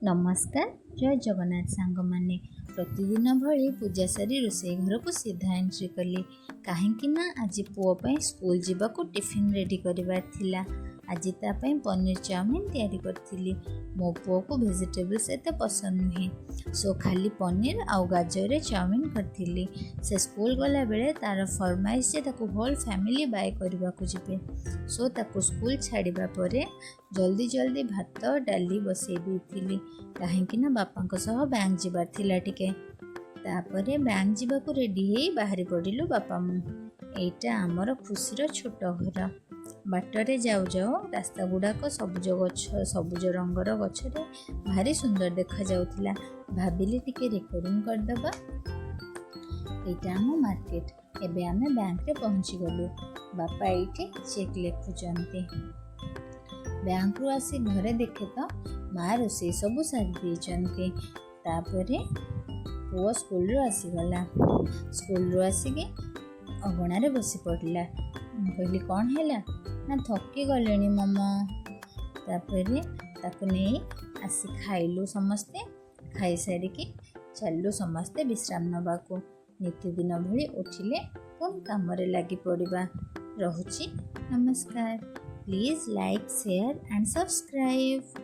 नमस्कार। जय जगन्नाथ सांग माने प्रतिदिन भली पूजा सारी रोषे घर को सीधा एंट्री कली कहीं आज पुओ स्कूल जावाक टिफिन रेडी करवार थिला। आज तापाई पनीर चाउमिन तैयारी करथिली। मो पुओ को वेजिटेबल्स एते पसंद नुहे, सो खाली पनीर आउ गाजर चाउमिन करथिली। से स्कूल गला बेले तार फरमाइश जे ताको होल फैमिली बाय करबा को जिबे, सो ताको स्कूल छाड़िबा परे जल्दी जल्दी भात डाली बसई देइथिली कहीं बापा सह बैंक जीवार थिला टिके। तापरे बैंक जीवाकू रेडी हेई बाहरी पड़िलु बापा मु। एइटा आमर खुशीर छोट घर। बाटरे जाऊ जाऊ रास्ता गुड़ाक सबुज गछ, सबुज रंगर गछरे भारी सुंदर देखा जाउथिला। भाबिली टिके रेकर्डिंग करदबा। एइटा आम मार्केट। एबे आमे बैंक रे पहुंची गलु। बापा एइठी चेक लेखुचंती। बैंक रु आसी घरे देखे तो माँ रोषे सबू सारी देइचंती। तापरे पुओ स्कूल रु आसीगला। स्कूल रु आसिके अगणारे बसी पड़ला। कहली कौन है ना थकी गले मम्मा। तापरे ताकू नहीं आसी खाइलु। समस्ते खाई सारिकी चलु समस्ते विश्राम नबाकू। नित्यदिन भली उठिले पुणी काम लगी पड़िबा। रहुची। नमस्कार। Please like share and subscribe.